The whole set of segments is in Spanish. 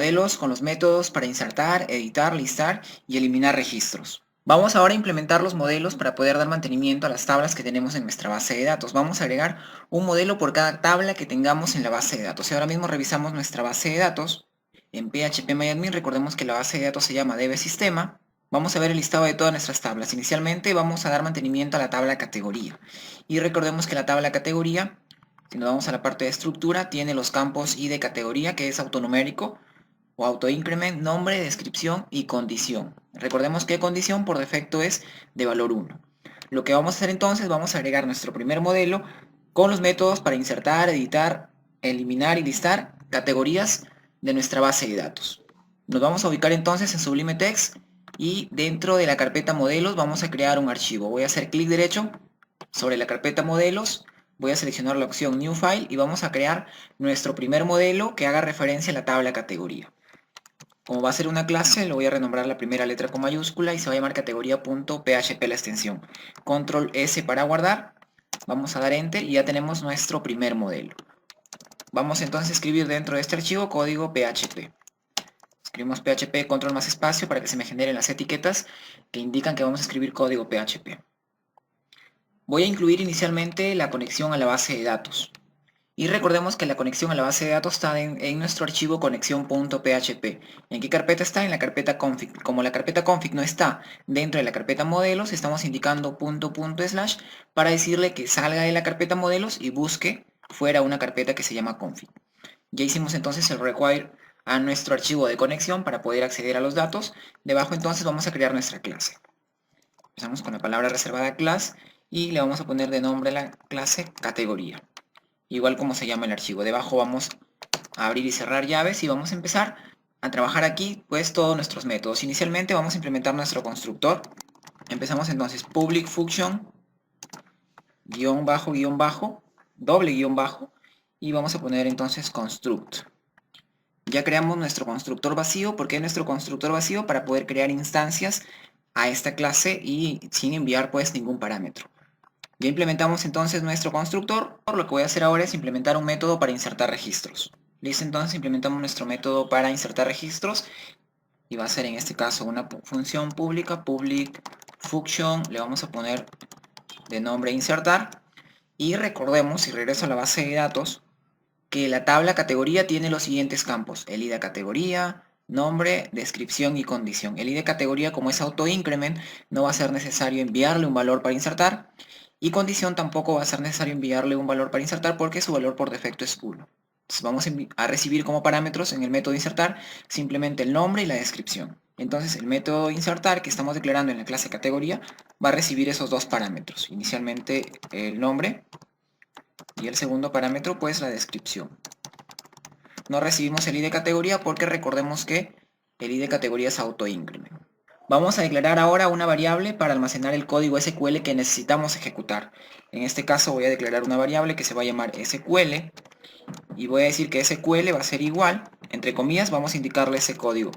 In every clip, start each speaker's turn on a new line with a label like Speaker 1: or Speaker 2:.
Speaker 1: modelos con los métodos para insertar, editar, listar y eliminar registros. Vamos ahora a implementar los modelos para poder dar mantenimiento a las tablas que tenemos en nuestra base de datos. Vamos a agregar un modelo por cada tabla que tengamos en la base de datos. Y ahora mismo revisamos nuestra base de datos en phpMyAdmin. Recordemos que la base de datos se llama dbSistema. Vamos a ver el listado de todas nuestras tablas. Inicialmente vamos a dar mantenimiento a la tabla categoría. Y recordemos que la tabla categoría, si nos vamos a la parte de estructura, tiene los campos id categoría, que es autonumérico, o autoincrement, nombre, descripción y condición. Recordemos que condición por defecto es de valor 1. Lo que vamos a hacer entonces, vamos a agregar nuestro primer modelo con los métodos para insertar, editar, eliminar y listar categorías de nuestra base de datos. Nos vamos a ubicar entonces en Sublime Text y dentro de la carpeta modelos vamos a crear un archivo. Voy a hacer clic derecho sobre la carpeta modelos, voy a seleccionar la opción New File y vamos a crear nuestro primer modelo que haga referencia a la tabla categoría. Como va a ser una clase, lo voy a renombrar la primera letra con mayúscula y se va a llamar categoría.php la extensión. Control S para guardar. Vamos a dar Enter y ya tenemos nuestro primer modelo. Vamos entonces a escribir dentro de este archivo código PHP. Escribimos PHP, control más espacio para que se me generen las etiquetas que indican que vamos a escribir código PHP. Voy a incluir inicialmente la conexión a la base de datos. Y recordemos que la conexión a la base de datos está en nuestro archivo conexión.php. ¿En qué carpeta está? En la carpeta config. Como la carpeta config no está dentro de la carpeta modelos, estamos indicando // para decirle que salga de la carpeta modelos y busque fuera una carpeta que se llama config. Ya hicimos entonces el require a nuestro archivo de conexión para poder acceder a los datos. Debajo entonces vamos a crear nuestra clase. Empezamos con la palabra reservada class y le vamos a poner de nombre a la clase categoría. Igual como se llama el archivo. Debajo vamos a abrir y cerrar llaves y vamos a empezar a trabajar aquí pues todos nuestros métodos. Inicialmente vamos a implementar nuestro constructor. Empezamos entonces public function guión bajo doble guión bajo y vamos a poner entonces construct. Ya creamos nuestro constructor vacío. ¿Por qué nuestro constructor vacío? Para poder crear instancias a esta clase y sin enviar pues ningún parámetro. Ya implementamos entonces nuestro constructor. Lo que voy a hacer ahora es implementar un método para insertar registros. Listo, entonces implementamos nuestro método para insertar registros y va a ser en este caso una función pública, public function, le vamos a poner de nombre insertar y recordemos, si regreso a la base de datos, que la tabla categoría tiene los siguientes campos: el id categoría, nombre, descripción y condición. El id categoría, como es autoincrement, no va a ser necesario enviarle un valor para insertar. Y condición tampoco va a ser necesario enviarle un valor para insertar porque su valor por defecto es 1. Entonces vamos a recibir como parámetros en el método insertar simplemente el nombre y la descripción. Entonces el método insertar que estamos declarando en la clase categoría va a recibir esos dos parámetros. Inicialmente el nombre y el segundo parámetro pues la descripción. No recibimos el id categoría porque recordemos que el id categoría es autoincrement. Vamos a declarar ahora una variable para almacenar el código SQL que necesitamos ejecutar. En este caso voy a declarar una variable que se va a llamar SQL y voy a decir que SQL va a ser igual, entre comillas, vamos a indicarle ese código.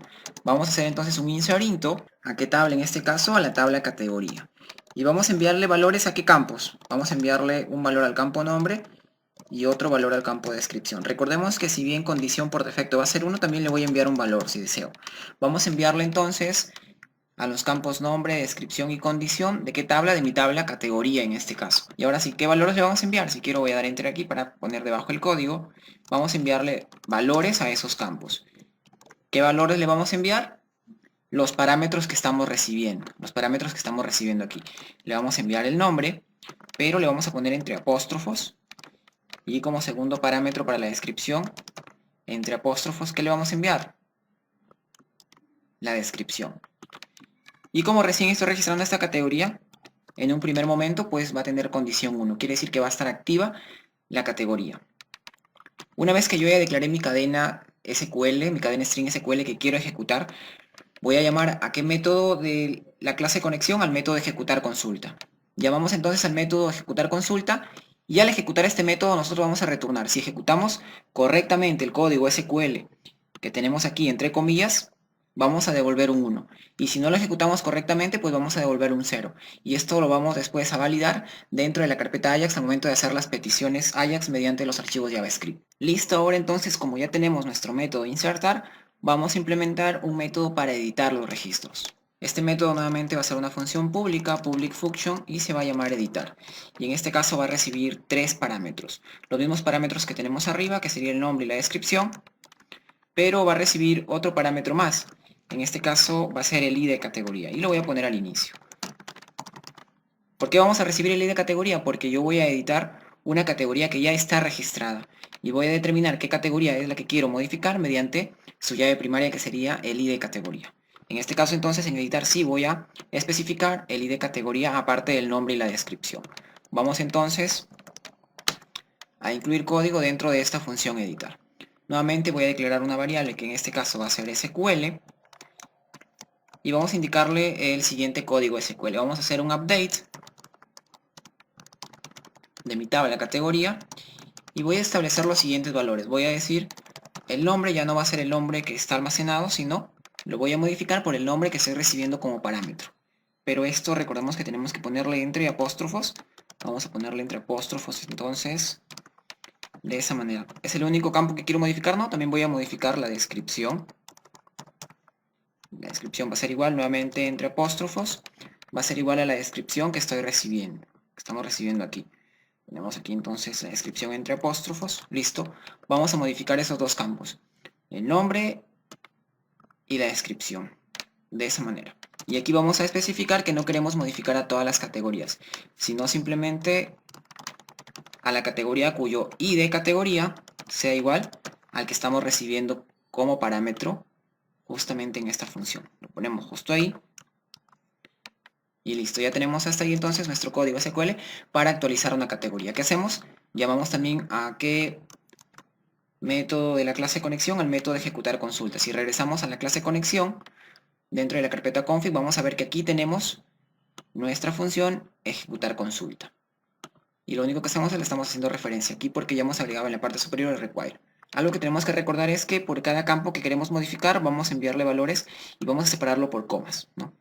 Speaker 1: Vamos a hacer entonces un insert into, ¿a qué tabla? En este caso a la tabla categoría. Y vamos a enviarle valores a qué campos. Vamos a enviarle un valor al campo nombre y otro valor al campo de descripción. Recordemos que si bien condición por defecto va a ser 1, también le voy a enviar un valor si deseo. Vamos a enviarle entonces a los campos nombre, descripción y condición. ¿De qué tabla? De mi tabla categoría en este caso. Y ahora sí, ¿qué valores le vamos a enviar? Si quiero voy a dar enter aquí para poner debajo el código. Vamos a enviarle valores a esos campos. ¿Qué valores le vamos a enviar? Los parámetros que estamos recibiendo. Los parámetros que estamos recibiendo aquí. Le vamos a enviar el nombre, pero le vamos a poner entre apóstrofos. Y como segundo parámetro para la descripción, entre apóstrofos, ¿qué le vamos a enviar? La descripción. Y como recién estoy registrando esta categoría, en un primer momento pues va a tener condición 1. Quiere decir que va a estar activa la categoría. Una vez que yo ya declaré mi cadena SQL, mi cadena string SQL que quiero ejecutar, voy a llamar a qué método de la clase conexión, al método ejecutar consulta. Llamamos entonces al método ejecutar consulta y al ejecutar este método nosotros vamos a retornar. Si ejecutamos correctamente el código SQL que tenemos aquí entre comillas, vamos a devolver un 1. Y si no lo ejecutamos correctamente, pues vamos a devolver un 0. Y esto lo vamos después a validar dentro de la carpeta Ajax al momento de hacer las peticiones Ajax mediante los archivos JavaScript. Listo, ahora entonces como ya tenemos nuestro método insertar, vamos a implementar un método para editar los registros. Este método nuevamente va a ser una función pública, public function, y se va a llamar editar. Y en este caso va a recibir tres parámetros. Los mismos parámetros que tenemos arriba, que sería el nombre y la descripción, pero va a recibir otro parámetro más. En este caso va a ser el ID de categoría, y lo voy a poner al inicio. ¿Por qué vamos a recibir el ID de categoría? Porque yo voy a editar una categoría que ya está registrada y voy a determinar qué categoría es la que quiero modificar mediante su llave primaria, que sería el ID de categoría. En este caso entonces en editar sí voy a especificar el ID de categoría aparte del nombre y la descripción. Vamos entonces a incluir código dentro de esta función editar. Nuevamente voy a declarar una variable que en este caso va a ser SQL y vamos a indicarle el siguiente código SQL. Vamos a hacer un update de mi tabla categoría y voy a establecer los siguientes valores. Voy a decir, el nombre ya no va a ser el nombre que está almacenado, sino lo voy a modificar por el nombre que estoy recibiendo como parámetro. Pero esto recordemos que tenemos que ponerle entre apóstrofos. Vamos a ponerle entre apóstrofos entonces, de esa manera. Es el único campo que quiero modificar, ¿no? También voy a modificar la descripción. La descripción va a ser igual, nuevamente entre apóstrofos. Va a ser igual a la descripción que estoy recibiendo, que estamos recibiendo aquí. Tenemos aquí entonces la descripción entre apóstrofos. Listo. Vamos a modificar esos dos campos. El nombre y la descripción. De esa manera. Y aquí vamos a especificar que no queremos modificar a todas las categorías, sino simplemente a la categoría cuyo ID de categoría sea igual al que estamos recibiendo como parámetro justamente en esta función. Lo ponemos justo ahí. Y listo, ya tenemos hasta ahí entonces nuestro código SQL para actualizar una categoría. ¿Qué hacemos? Llamamos también a qué método de la clase conexión, al método de ejecutar consulta. Si regresamos a la clase conexión, dentro de la carpeta config, vamos a ver que aquí tenemos nuestra función ejecutar consulta. Y lo único que estamos es le estamos haciendo referencia aquí porque ya hemos agregado en la parte superior el require. Algo que tenemos que recordar es que por cada campo que queremos modificar vamos a enviarle valores y vamos a separarlo por comas, ¿no?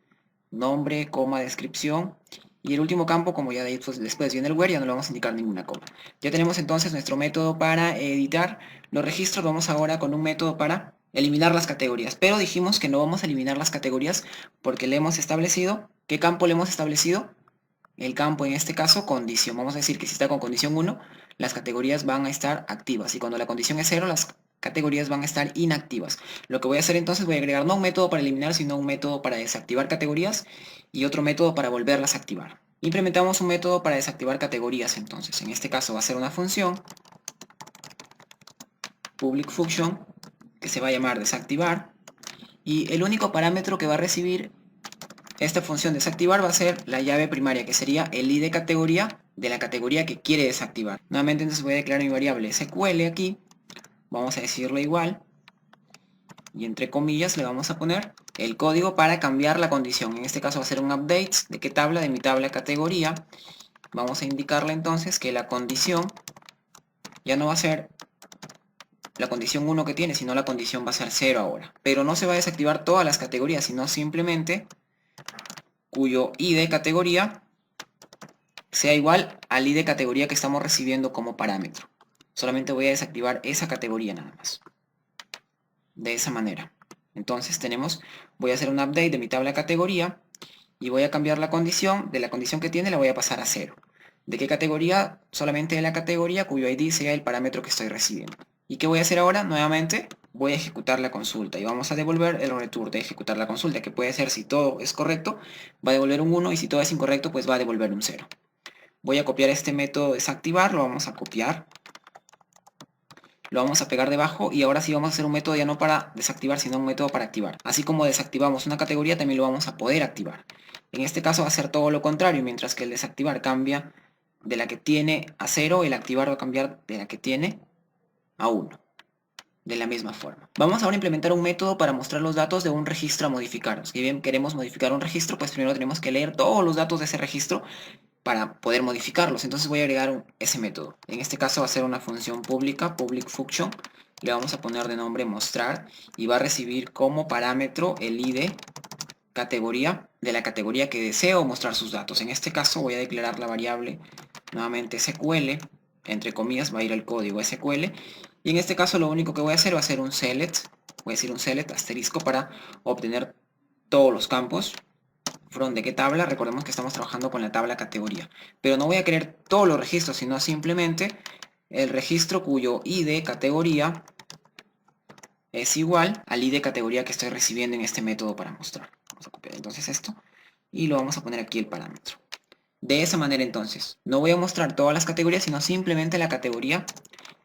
Speaker 1: Nombre, coma, descripción, y el último campo, como ya después viene el where, ya no le vamos a indicar ninguna coma. Ya tenemos entonces nuestro método para editar los registros. Vamos ahora con un método para eliminar las categorías, pero dijimos que no vamos a eliminar las categorías porque le hemos establecido, ¿qué campo le hemos establecido? El campo en este caso condición. Vamos a decir que si está con condición 1, las categorías van a estar activas, y cuando la condición es 0, las categorías van a estar inactivas. Lo que voy a hacer entonces, voy a agregar no un método para eliminar, sino un método para desactivar categorías y otro método para volverlas a activar. Implementamos un método para desactivar categorías entonces. En este caso va a ser una función public function que se va a llamar desactivar, y el único parámetro que va a recibir esta función desactivar va a ser la llave primaria, que sería el ID de categoría de la categoría que quiere desactivar. Nuevamente entonces voy a declarar mi variable SQL aquí, vamos a decirle igual, y entre comillas le vamos a poner el código para cambiar la condición. En este caso va a ser un update de qué tabla, de mi tabla categoría. Vamos a indicarle entonces que la condición ya no va a ser la condición 1 que tiene, sino la condición va a ser 0 ahora. Pero no se va a desactivar todas las categorías, sino simplemente cuyo ID de categoría sea igual al ID de categoría que estamos recibiendo como parámetro. Solamente voy a desactivar esa categoría nada más. De esa manera. Entonces voy a hacer un update de mi tabla categoría y voy a cambiar la condición. De la condición que tiene la voy a pasar a 0. ¿De qué categoría? Solamente de la categoría cuyo ID sea el parámetro que estoy recibiendo. ¿Y qué voy a hacer ahora? Nuevamente voy a ejecutar la consulta y vamos a devolver el return de ejecutar la consulta, que puede ser, si todo es correcto, va a devolver un 1, y si todo es incorrecto, pues va a devolver un 0. Voy a copiar este método desactivar, lo vamos a copiar, lo vamos a pegar debajo, y ahora sí vamos a hacer un método ya no para desactivar, sino un método para activar. Así como desactivamos una categoría, también lo vamos a poder activar. En este caso va a ser todo lo contrario. Mientras que el desactivar cambia de la que tiene a 0, el activar va a cambiar de la que tiene a 1. De la misma forma. Vamos ahora a implementar un método para mostrar los datos de un registro a modificar. Si bien queremos modificar un registro, pues primero tenemos que leer todos los datos de ese registro para poder modificarlos. Entonces voy a agregar ese método. En este caso va a ser una función pública, public function. Le vamos a poner de nombre mostrar y va a recibir como parámetro el ID categoría de la categoría que deseo mostrar sus datos. En este caso voy a declarar la variable nuevamente SQL, entre comillas va a ir el código SQL, y en este caso lo único que voy a hacer va a ser un select voy a decir un select asterisco para obtener todos los campos. From de qué tabla, recordemos que estamos trabajando con la tabla categoría. Pero no voy a querer todos los registros, sino simplemente el registro cuyo ID categoría es igual al ID categoría que estoy recibiendo en este método para mostrar. Vamos a copiar entonces esto y lo vamos a poner aquí el parámetro. De esa manera entonces, no voy a mostrar todas las categorías, sino simplemente la categoría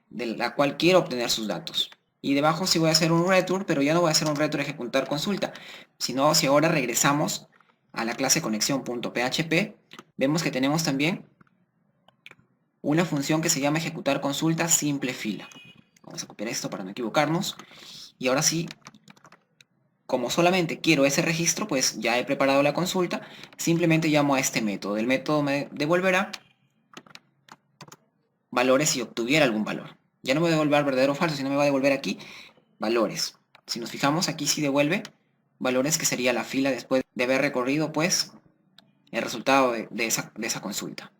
Speaker 1: de la cual quiero obtener sus datos. Y debajo sí voy a hacer un return, pero ya no voy a hacer un return ejecutar consulta, sino si ahora regresamos a la clase conexión.php, vemos que tenemos también una función que se llama ejecutar consulta simple fila. Vamos a copiar esto para no equivocarnos. Y ahora sí, como solamente quiero ese registro, pues ya he preparado la consulta, simplemente llamo a este método. El método me devolverá valores si obtuviera algún valor. Ya no me va a devolver verdadero o falso, sino me va a devolver aquí valores. Si nos fijamos, aquí sí devuelve valores, que sería la fila después de haber recorrido pues el resultado de esa consulta.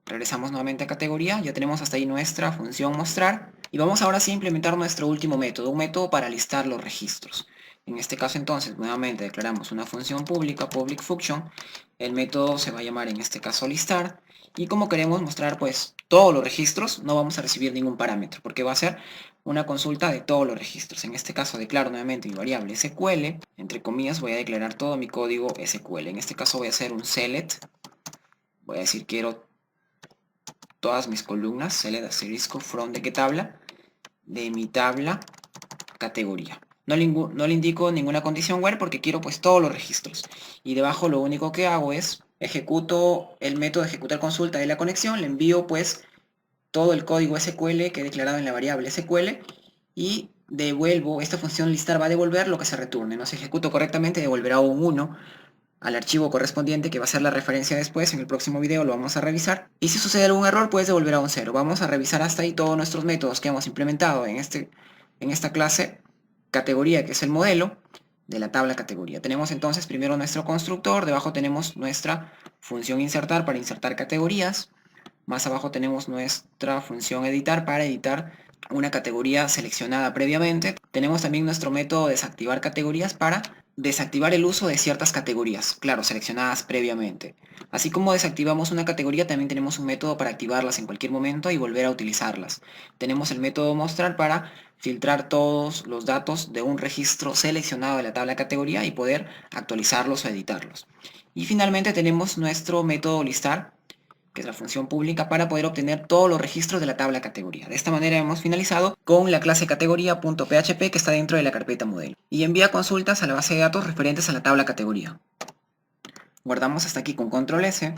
Speaker 1: Regresamos nuevamente a categoría, ya tenemos hasta ahí nuestra función mostrar y vamos ahora sí a implementar nuestro último método, un método para listar los registros. En este caso entonces nuevamente declaramos una función pública, public function, el método se va a llamar en este caso listar y como queremos mostrar pues todos los registros, no vamos a recibir ningún parámetro porque va a ser una consulta de todos los registros. En este caso declaro nuevamente mi variable SQL, entre comillas voy a declarar todo mi código SQL. En este caso voy a hacer un select, voy a decir quiero todas mis columnas, select asterisco from de qué tabla, de mi tabla categoría. No le indico ninguna condición where porque quiero pues todos los registros. Y debajo lo único que hago es ejecuto el método de ejecutar consulta de la conexión, le envío pues todo el código SQL que he declarado en la variable SQL y devuelvo, esta función listar va a devolver lo que se returne, ¿no? Si ejecuto correctamente devolverá un 1 al archivo correspondiente que va a ser la referencia después, en el próximo video lo vamos a revisar. Y si sucede algún error pues devolverá un 0. Vamos a revisar hasta ahí todos nuestros métodos que hemos implementado en esta clase categoría, que es el modelo de la tabla categoría. Tenemos entonces primero nuestro constructor, debajo tenemos nuestra función insertar para insertar categorías. Más abajo tenemos nuestra función editar para editar una categoría seleccionada previamente. Tenemos también nuestro método desactivar categorías para desactivar el uso de ciertas categorías, claro, seleccionadas previamente. Así como desactivamos una categoría, también tenemos un método para activarlas en cualquier momento y volver a utilizarlas. Tenemos el método mostrar para filtrar todos los datos de un registro seleccionado de la tabla categoría y poder actualizarlos o editarlos. Y finalmente tenemos nuestro método listar, que es la función pública, para poder obtener todos los registros de la tabla categoría. De esta manera hemos finalizado con la clase categoría.php que está dentro de la carpeta modelo y envía consultas a la base de datos referentes a la tabla categoría. Guardamos hasta aquí con control S.